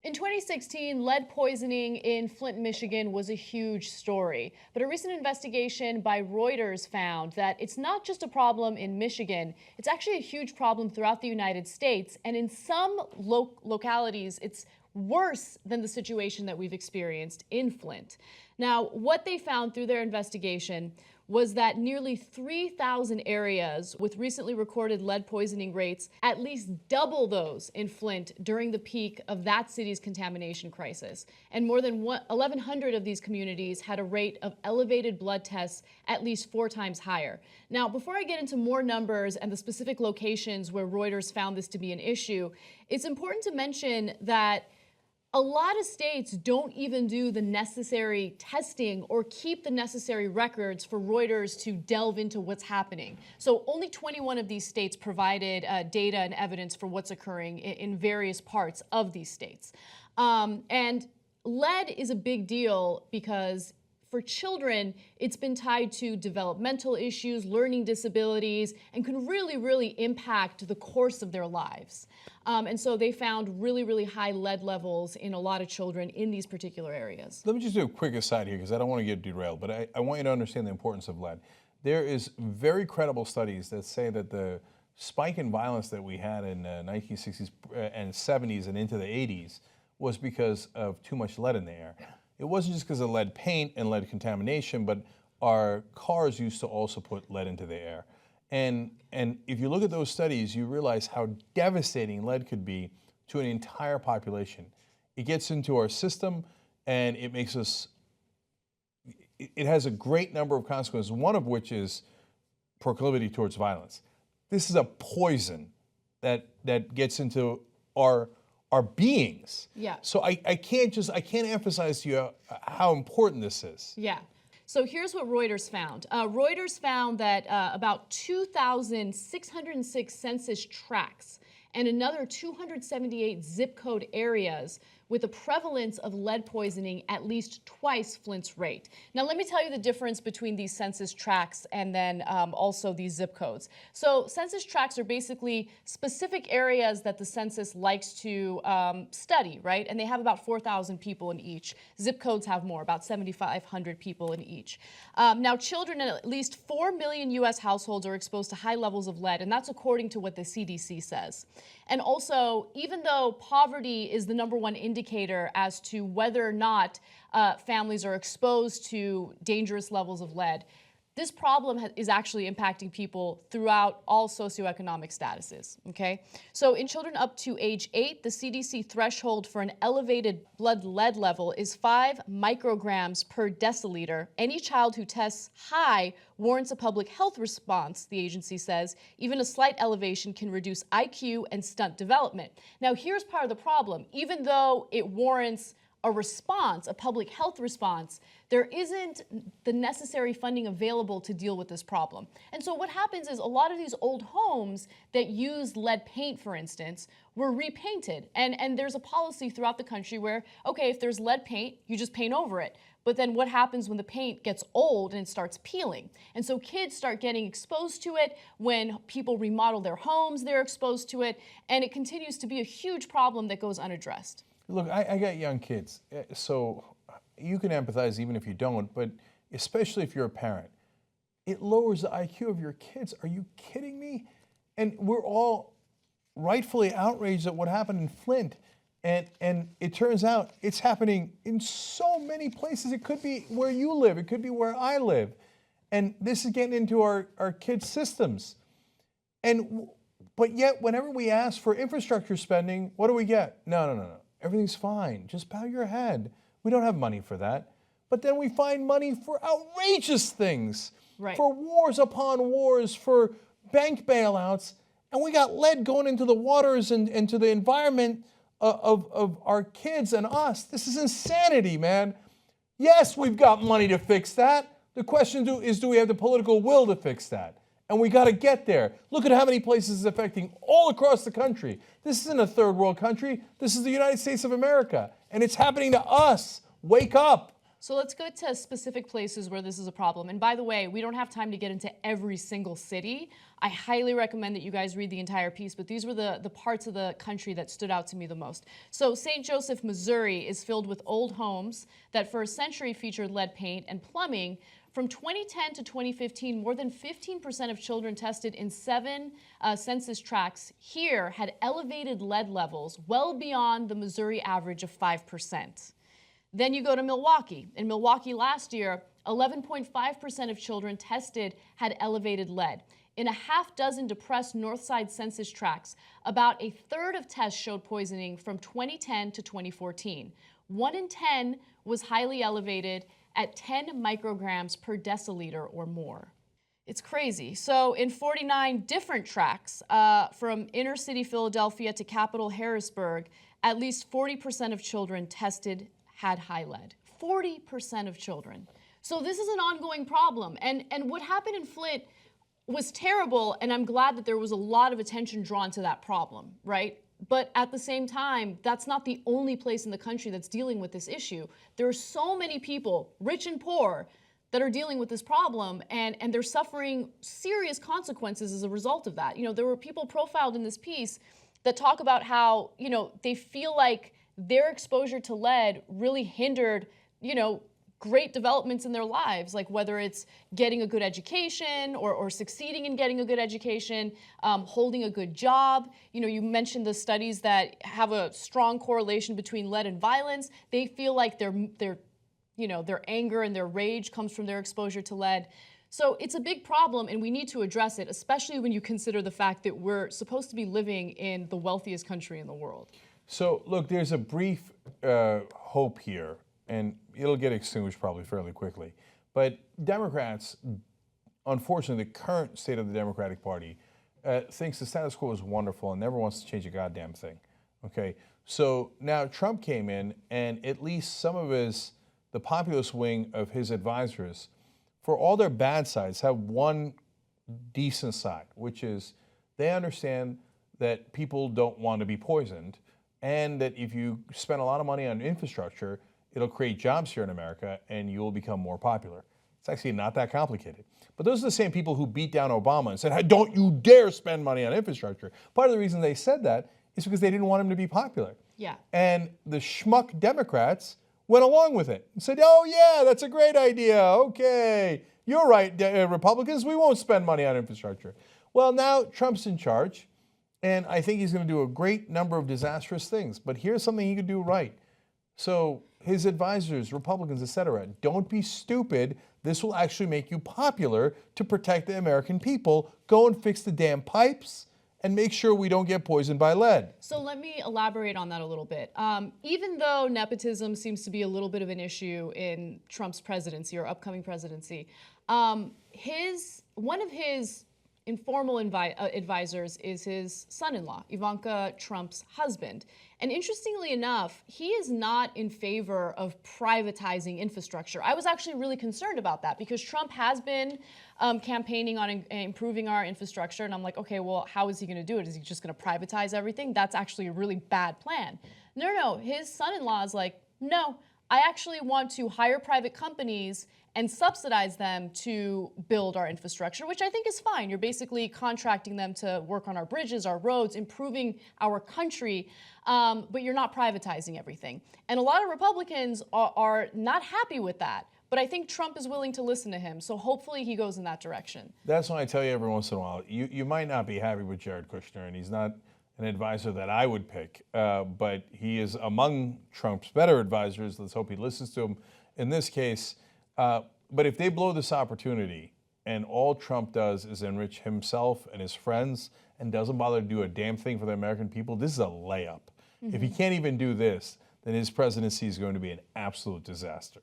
In 2016, lead poisoning in Flint, Michigan was a huge story. But a recent investigation by Reuters found that it's not just a problem in Michigan, it's actually a huge problem throughout the United States. And in some localities, it's worse than the situation that we've experienced in Flint. Now, what they found through their investigation was that nearly 3,000 areas with recently recorded lead poisoning rates, at least double those in Flint during the peak of that city's contamination crisis. And more than 1,100 of these communities had a rate of elevated blood tests at least 4 times higher. Now, before I get into more numbers and the specific locations where Reuters found this to be an issue, it's important to mention that a lot of states don't even do the necessary testing or keep the necessary records for Reuters to delve into what's happening. So only 21 of these states provided data and evidence for what's occurring in various parts of these states. And lead is a big deal because for children, it's been tied to developmental issues, learning disabilities, and can really impact the course of their lives. And so they found really high lead levels in a lot of children in these particular areas. Let me just do a quick aside here because I don't want to get derailed, but I want you to understand the importance of lead. There is very credible studies that say that the spike in violence that we had in the 1960s and 70s and into the 80s was because of too much lead in the air. It wasn't just because of lead paint and lead contamination, but our cars used to also put lead into the air. And if you look at those studies, you realize how devastating lead could be to an entire population. It gets into our system and it makes us, it has a great number of consequences, one of which is proclivity towards violence. This is a poison that gets into our beings. Yeah. So I can't emphasize to you how important this is. Yeah. So here's what Reuters found. Reuters found that about 2,606 census tracts and another 278 zip code areas with a prevalence of lead poisoning at least twice Flint's rate. Now, let me tell you the difference between these census tracts and then also these zip codes. So census tracts are basically specific areas that the census likes to study, right? And they have about 4,000 people in each. Zip codes have more, about 7,500 people in each. Now, children in at least 4 million U.S. households are exposed to high levels of lead, and that's according to what the CDC says. And also, even though poverty is the #1 indicator as to whether or not families are exposed to dangerous levels of lead, this problem is actually impacting people throughout all socioeconomic statuses, okay? So in children up to age 8, the CDC threshold for an elevated blood lead level is 5 micrograms per deciliter. Any child who tests high warrants a public health response, the agency says. Even a slight elevation can reduce IQ and stunt development. Now, here's part of the problem. Even though it warrants a response, a public health response, there isn't the necessary funding available to deal with this problem. And so what happens is a lot of these old homes that use lead paint, for instance, were repainted. And there's a policy throughout the country where, okay, if there's lead paint, you just paint over it. But then what happens when the paint gets old and it starts peeling? And so kids start getting exposed to it. When people remodel their homes, they're exposed to it. And it continues to be a huge problem that goes unaddressed. Look, I got young kids, so you can empathize even if you don't, but especially if you're a parent. It lowers the IQ of your kids. Are you kidding me? And we're all rightfully outraged at what happened in Flint. And it turns out it's happening in so many places. It could be where you live. It could be where I live. And this is getting into our kids' systems. But yet, whenever we ask for infrastructure spending, what do we get? No. Everything's fine. Just bow your head. We don't have money for that. But then we find money for outrageous things, right, for wars upon wars, for bank bailouts, and we got lead going into the waters and into the environment of our kids and us. This is insanity, man. Yes, we've got money to fix that. The question is, do we have the political will to fix that? And we got to get there. Look at how many places it's affecting all across the country. This isn't a third world country. This is the United States of America. And it's happening to us. Wake up. So let's go to specific places where this is a problem. And by the way, we don't have time to get into every single city. I highly recommend that you guys read the entire piece, but these were the parts of the country that stood out to me the most. So St. Joseph, Missouri is filled with old homes that for a century featured lead paint and plumbing. From 2010 to 2015, more than 15% of children tested in 7 census tracts here had elevated lead levels well beyond the Missouri average of 5%. Then you go to Milwaukee. In Milwaukee last year, 11.5% of children tested had elevated lead. In a half dozen depressed Northside census tracts, about a third of tests showed poisoning from 2010 to 2014. 1 in 10 was highly elevated at 10 micrograms per deciliter or more. It's crazy. So in 49 different tracts, from inner city Philadelphia to capital Harrisburg, at least 40% of children tested had high lead. 40% of children. So this is an ongoing problem. And what happened in Flint was terrible, and I'm glad that there was a lot of attention drawn to that problem, right? But at the same time, that's not the only place in the country that's dealing with this issue. There are so many people, rich and poor, that are dealing with this problem, and they're suffering serious consequences as a result of that. You know, there were people profiled in this piece that talk about how, you know, they feel like their exposure to lead really hindered, you know, great developments in their lives, like whether it's getting a good education or succeeding in getting a good education, holding a good job. You know, you mentioned the studies that have a strong correlation between lead and violence. They feel like their anger and their rage comes from their exposure to lead. So it's a big problem, and we need to address it, especially when you consider the fact that we're supposed to be living in the wealthiest country in the world. So look, there's a brief hope here, and it'll get extinguished probably fairly quickly. But Democrats, unfortunately, the current state of the Democratic Party thinks the status quo is wonderful and never wants to change a goddamn thing. Okay, so now Trump came in, and at least some of the populist wing of his advisors, for all their bad sides, have one decent side, which is they understand that people don't want to be poisoned, and that if you spend a lot of money on infrastructure, it'll create jobs here in America and you'll become more popular. It's actually not that complicated. But those are the same people who beat down Obama and said, hey, don't you dare spend money on infrastructure. Part of the reason they said that is because they didn't want him to be popular. Yeah. And the schmuck Democrats went along with it and said, oh yeah, that's a great idea. Okay, you're right, Republicans, we won't spend money on infrastructure. Well, now Trump's in charge, and I think he's going to do a great number of disastrous things. But here's something he could do right. So his advisors, Republicans, etc., don't be stupid. This will actually make you popular to protect the American people. Go and fix the damn pipes and make sure we don't get poisoned by lead. So let me elaborate on that a little bit. Even though nepotism seems to be a little bit of an issue in Trump's presidency or upcoming presidency, one of his informal advisors is his son-in-law, Ivanka Trump's husband. And interestingly enough, he is not in favor of privatizing infrastructure. I was actually really concerned about that because Trump has been campaigning on improving our infrastructure. And I'm like, okay, well, how is he going to do it? Is he just going to privatize everything? That's actually a really bad plan. No, his son-in-law is like, no, I actually want to hire private companies and subsidize them to build our infrastructure, which I think is fine. You're basically contracting them to work on our bridges, our roads, improving our country, but you're not privatizing everything. And a lot of Republicans are not happy with that. But I think Trump is willing to listen to him, so hopefully he goes in that direction. That's why I tell you every once in a while, you might not be happy with Jared Kushner, and he's not an advisor that I would pick, but he is among Trump's better advisors. Let's hope he listens to him in this case. But if they blow this opportunity and all Trump does is enrich himself and his friends and doesn't bother to do a damn thing for the American people, this is a layup. Mm-hmm. If he can't even do this, then his presidency is going to be an absolute disaster.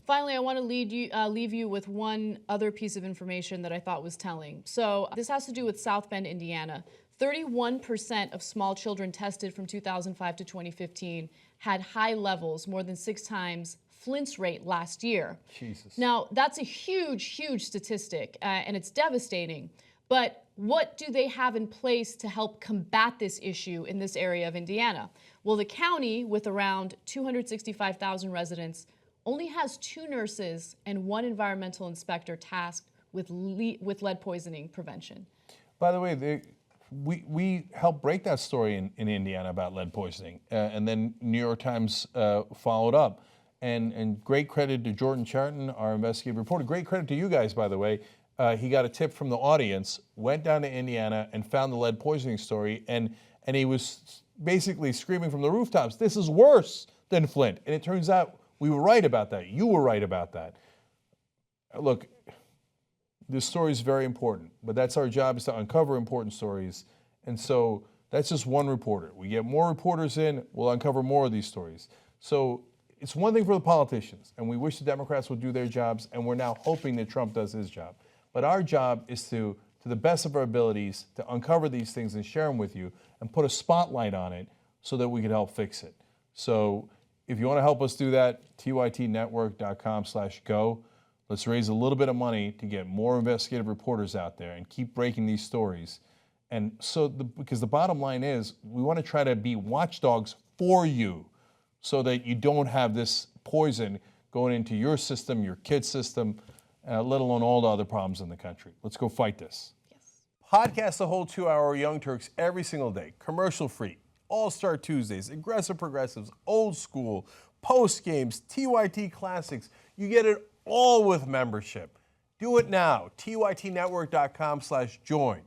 Finally, I want to leave you with one other piece of information that I thought was telling. So this has to do with South Bend, Indiana. 31% of small children tested from 2005 to 2015 had high levels, more than 6 times Flint's rate last year. Jesus. Now, that's a huge, huge statistic, and it's devastating. But what do they have in place to help combat this issue in this area of Indiana? Well, the county, with around 265,000 residents, only has 2 nurses and 1 environmental inspector tasked with lead poisoning prevention. By the way, we helped break that story in Indiana about lead poisoning, and then New York Times followed up. And great credit to Jordan Charton, our investigative reporter. Great credit to you guys, by the way. He got a tip from the audience, went down to Indiana and found the lead poisoning story, and he was basically screaming from the rooftops, "This is worse than Flint." And it turns out we were right about that. You were right about that. Look, this story is very important, but that's our job, is to uncover important stories. And so that's just one reporter. We get more reporters in, we'll uncover more of these stories. So it's one thing for the politicians, and we wish the Democrats would do their jobs, and we're now hoping that Trump does his job. But our job is to the best of our abilities, to uncover these things and share them with you and put a spotlight on it so that we can help fix it. So if you want to help us do that, tytnetwork.com/go. Let's raise a little bit of money to get more investigative reporters out there and keep breaking these stories. And so, because the bottom line is, we want to try to be watchdogs for you so that you don't have this poison going into your system, your kid's system, let alone all the other problems in the country. Let's go fight this. Yes. Podcast the whole 2-hour Young Turks every single day, commercial-free. All-Star Tuesdays, Aggressive Progressives, Old School, Post Games, TYT Classics. You get it all with membership. Do it now. tytnetwork.com/join.